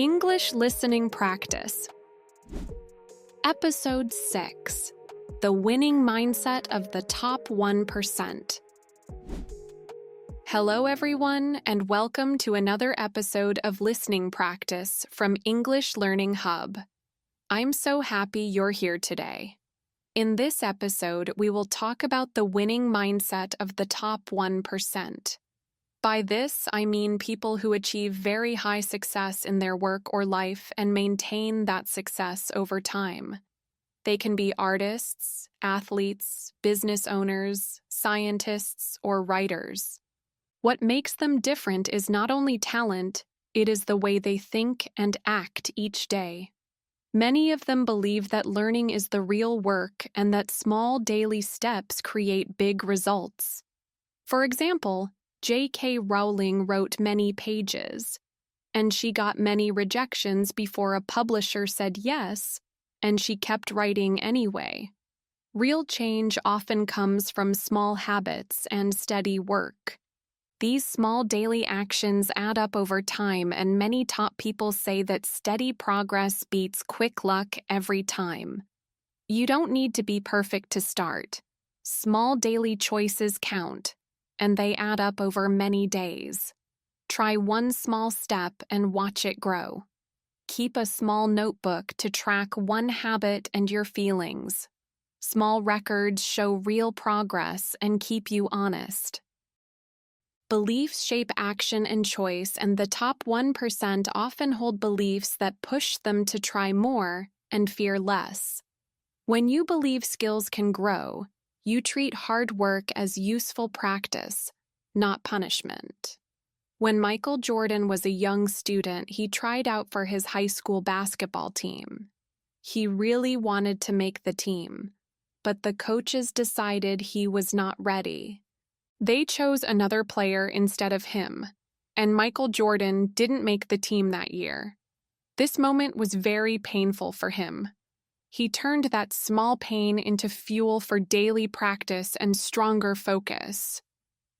English Listening Practice. Episode 6: The Winning Mindset of the Top 1%. Hello, everyone, and welcome to another episode of Listening Practice from English Learning Hub. I'm so happy you're here today. In this episode, we will talk about the winning mindset of the top 1%. By this, I mean people who achieve very high success in their work or life and maintain that success over time. They can be artists, athletes, business owners, scientists, or writers. What makes them different is not only talent, it is the way they think and act each day. Many of them believe that learning is the real work and that small daily steps create big results. For example, J.K. Rowling wrote many pages, and she got many rejections before a publisher said yes, and she kept writing anyway. Real change often comes from small habits and steady work. These small daily actions add up over time, and many top people say that steady progress beats quick luck every time. You don't need to be perfect to start. Small daily choices count, and they add up over many days. Try one small step and watch it grow. Keep a small notebook to track one habit and your feelings. Small records show real progress and keep you honest. Beliefs shape action and choice, and the top 1% often hold beliefs that push them to try more and fear less. When you believe skills can grow, you treat hard work as useful practice, not punishment. When Michael Jordan was a young student, he tried out for his high school basketball team. He really wanted to make the team, but the coaches decided he was not ready. They chose another player instead of him, and Michael Jordan didn't make the team that year. This moment was very painful for him. He turned that small pain into fuel for daily practice and stronger focus.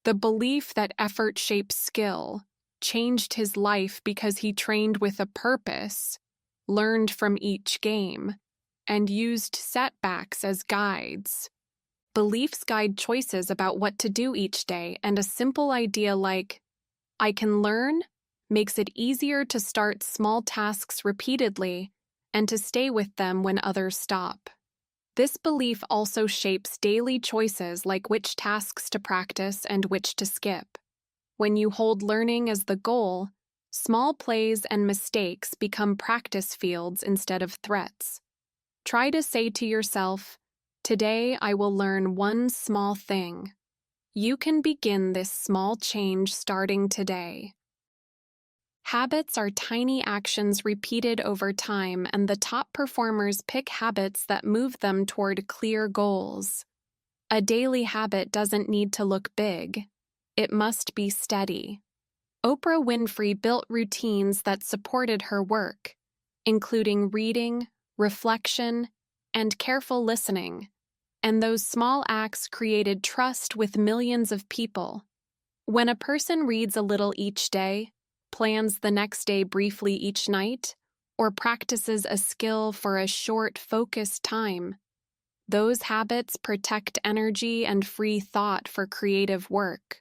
The belief that effort shapes skill changed his life because he trained with a purpose, learned from each game, and used setbacks as guides. Beliefs guide choices about what to do each day, and a simple idea like, "I can learn," makes it easier to start small tasks repeatedly and to stay with them when others stop. This belief also shapes daily choices like which tasks to practice and which to skip. When you hold learning as the goal, small plays and mistakes become practice fields instead of threats. Try to say to yourself, "Today I will learn one small thing." You can begin this small change starting today. Habits are tiny actions repeated over time, and the top performers pick habits that move them toward clear goals. A daily habit doesn't need to look big. It must be steady. Oprah Winfrey built routines that supported her work, including reading, reflection, and careful listening. And those small acts created trust with millions of people. When a person reads a little each day, plans the next day briefly each night, or practices a skill for a short, focused time, those habits protect energy and free thought for creative work.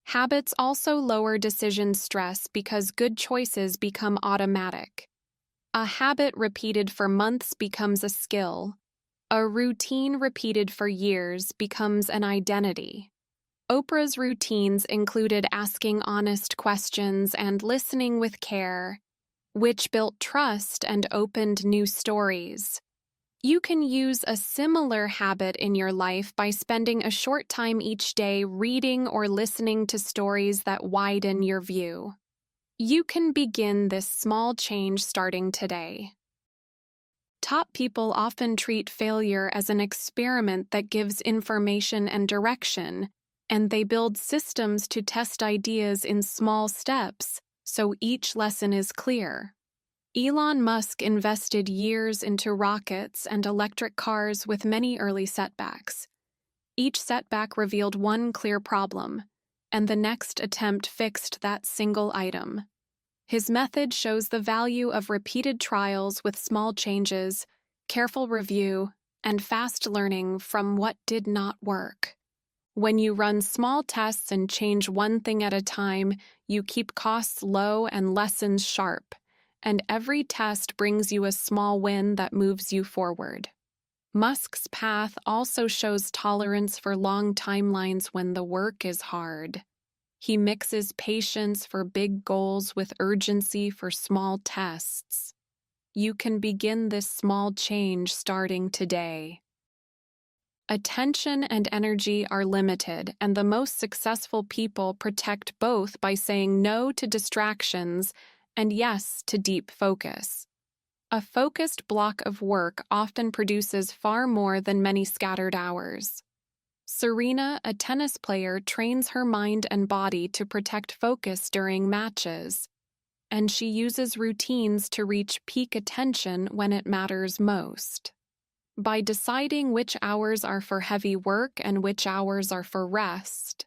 Habits also lower decision stress because good choices become automatic. A habit repeated for months becomes a skill. A routine repeated for years becomes an identity. Oprah's routines included asking honest questions and listening with care, which built trust and opened new stories. You can use a similar habit in your life by spending a short time each day reading or listening to stories that widen your view. You can begin this small change starting today. Top people often treat failure as an experiment that gives information and direction, and they build systems to test ideas in small steps, so each lesson is clear. Elon Musk invested years into rockets and electric cars with many early setbacks. Each setback revealed one clear problem, and the next attempt fixed that single item. His method shows the value of repeated trials with small changes, careful review, and fast learning from what did not work. When you run small tests and change one thing at a time, you keep costs low and lessons sharp, and every test brings you a small win that moves you forward. Musk's path also shows tolerance for long timelines when the work is hard. He mixes patience for big goals with urgency for small tests. You can begin this small change starting today. Attention and energy are limited, and the most successful people protect both by saying no to distractions and yes to deep focus. A focused block of work often produces far more than many scattered hours. Serena, a tennis player, trains her mind and body to protect focus during matches, and she uses routines to reach peak attention when it matters most. By deciding which hours are for heavy work and which hours are for rest,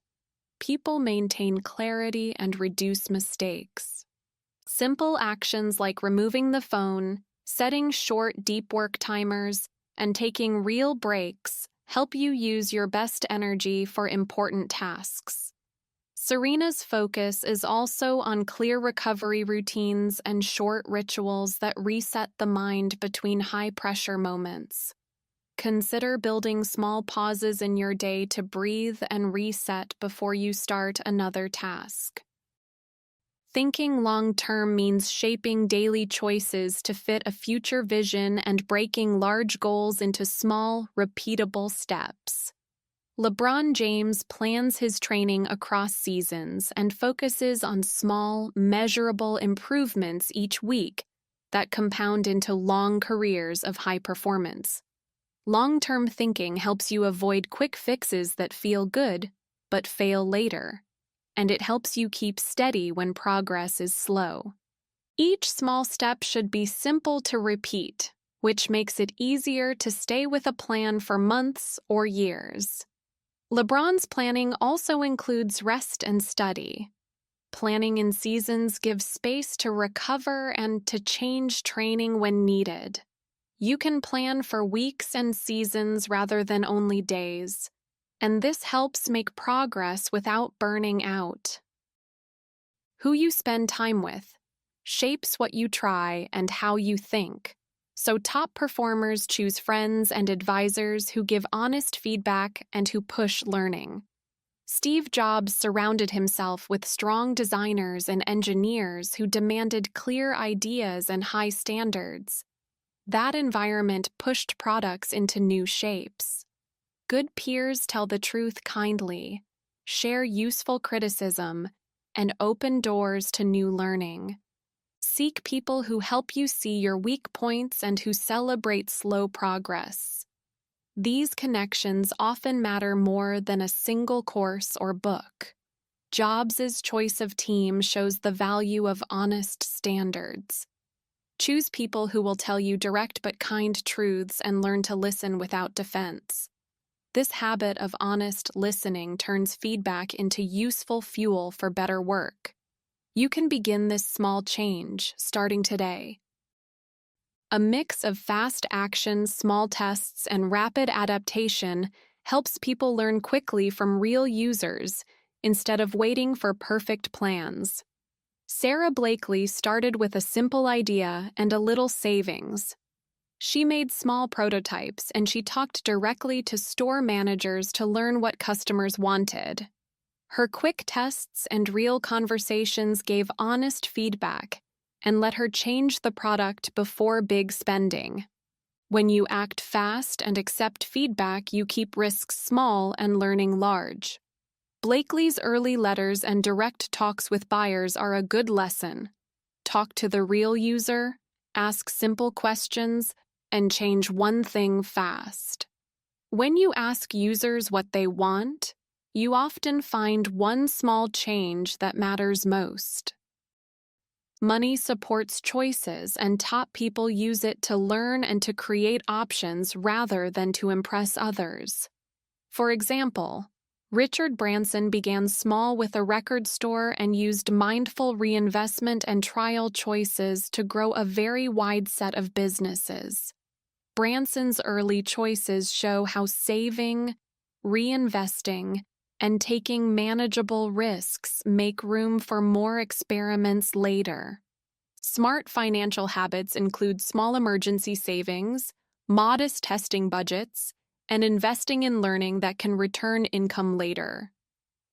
people maintain clarity and reduce mistakes. Simple actions like removing the phone, setting short deep work timers, and taking real breaks help you use your best energy for important tasks. Serena's focus is also on clear recovery routines and short rituals that reset the mind between high-pressure moments. Consider building small pauses in your day to breathe and reset before you start another task. Thinking long-term means shaping daily choices to fit a future vision and breaking large goals into small, repeatable steps. LeBron James plans his training across seasons and focuses on small, measurable improvements each week that compound into long careers of high performance. Long-term thinking helps you avoid quick fixes that feel good but fail later, and it helps you keep steady when progress is slow. Each small step should be simple to repeat, which makes it easier to stay with a plan for months or years. LeBron's planning also includes rest and study. Planning in seasons gives space to recover and to change training when needed. You can plan for weeks and seasons rather than only days, and this helps make progress without burning out. Who you spend time with shapes what you try and how you think, so top performers choose friends and advisors who give honest feedback and who push learning. Steve Jobs surrounded himself with strong designers and engineers who demanded clear ideas and high standards. That environment pushed products into new shapes. Good peers tell the truth kindly, share useful criticism, and open doors to new learning. Seek people who help you see your weak points and who celebrate slow progress. These connections often matter more than a single course or book. Jobs' choice of team shows the value of honest standards. Choose people who will tell you direct but kind truths and learn to listen without defense. This habit of honest listening turns feedback into useful fuel for better work. You can begin this small change starting today. A mix of fast action, small tests, and rapid adaptation helps people learn quickly from real users instead of waiting for perfect plans. Sarah Blakely started with a simple idea and a little savings. She made small prototypes and she talked directly to store managers to learn what customers wanted. Her quick tests and real conversations gave honest feedback and let her change the product before big spending. When you act fast and accept feedback, you keep risks small and learning large. Blakely's early letters and direct talks with buyers are a good lesson. Talk to the real user, ask simple questions, and change one thing fast. When you ask users what they want, you often find one small change that matters most. Money supports choices, and top people use it to learn and to create options rather than to impress others. For example, Richard Branson began small with a record store and used mindful reinvestment and trial choices to grow a very wide set of businesses. Branson's early choices show how saving, reinvesting, and taking manageable risks make room for more experiments later. Smart financial habits include small emergency savings, modest testing budgets, and investing in learning that can return income later.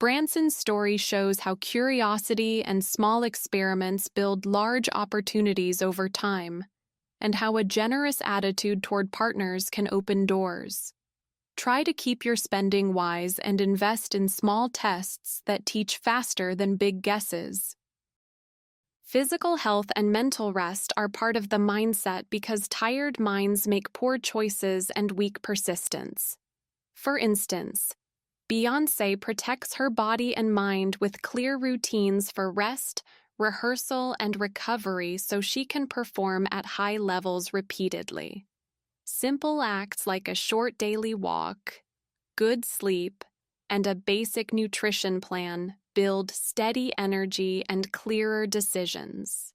Branson's story shows how curiosity and small experiments build large opportunities over time, and how a generous attitude toward partners can open doors. Try to keep your spending wise and invest in small tests that teach faster than big guesses. Physical health and mental rest are part of the mindset because tired minds make poor choices and weak persistence. For instance, Beyoncé protects her body and mind with clear routines for rest, rehearsal, and recovery so she can perform at high levels repeatedly. Simple acts like a short daily walk, good sleep, and a basic nutrition plan build steady energy and clearer decisions.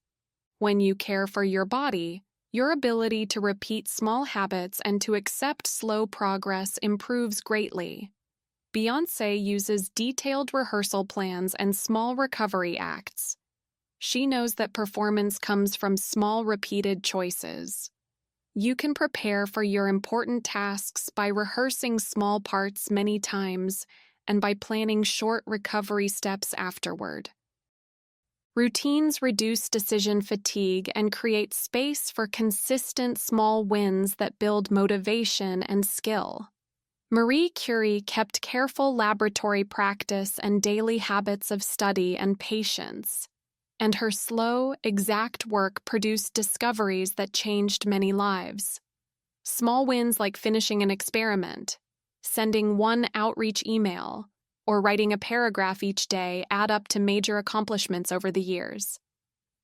When you care for your body, your ability to repeat small habits and to accept slow progress improves greatly. Beyoncé uses detailed rehearsal plans and small recovery acts. She knows that performance comes from small repeated choices. You can prepare for your important tasks by rehearsing small parts many times and by planning short recovery steps afterward. Routines reduce decision fatigue and create space for consistent small wins that build motivation and skill. Marie Curie kept careful laboratory practice and daily habits of study and patience, and her slow, exact work produced discoveries that changed many lives. Small wins like finishing an experiment, sending one outreach email, or writing a paragraph each day add up to major accomplishments over the years.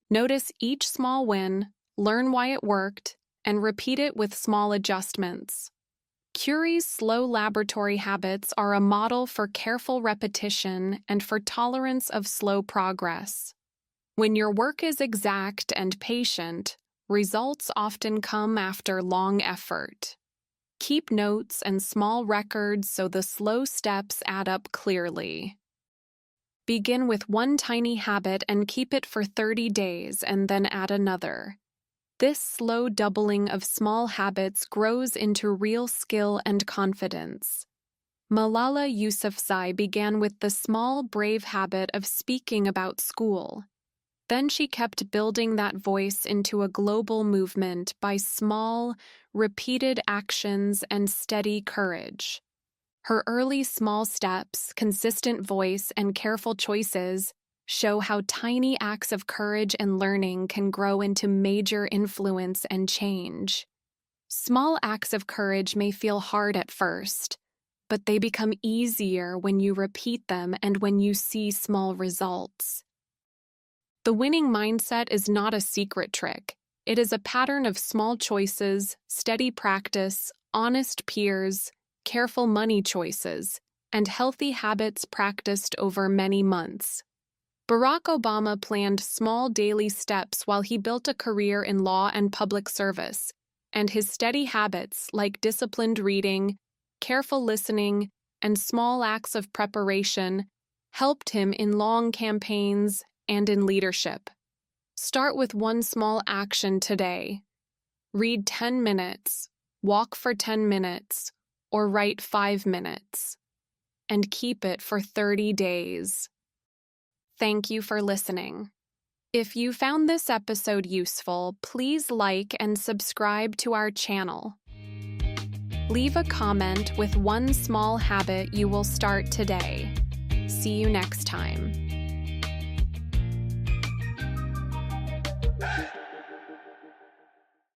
Notice each small win, learn why it worked, and repeat it with small adjustments. Curie's slow laboratory habits are a model for careful repetition and for tolerance of slow progress. When your work is exact and patient, results often come after long effort. Keep notes and small records so the slow steps add up clearly. Begin with one tiny habit and keep it for 30 days and then add another. This slow doubling of small habits grows into real skill and confidence. Malala Yousafzai began with the small, brave habit of speaking about school. Then she kept building that voice into a global movement by small, repeated actions and steady courage. Her early small steps, consistent voice, and careful choices show how tiny acts of courage and learning can grow into major influence and change. Small acts of courage may feel hard at first, but they become easier when you repeat them and when you see small results. The winning mindset is not a secret trick. It is a pattern of small choices, steady practice, honest peers, careful money choices, and healthy habits practiced over many months. Barack Obama planned small daily steps while he built a career in law and public service, and his steady habits like disciplined reading, careful listening, and small acts of preparation helped him in long campaigns and in leadership. Start with one small action today. Read 10 minutes, walk for 10 minutes, or write 5 minutes, and keep it for 30 days. Thank you for listening. If you found this episode useful, please like and subscribe to our channel. Leave a comment with one small habit you will start today. See you next time.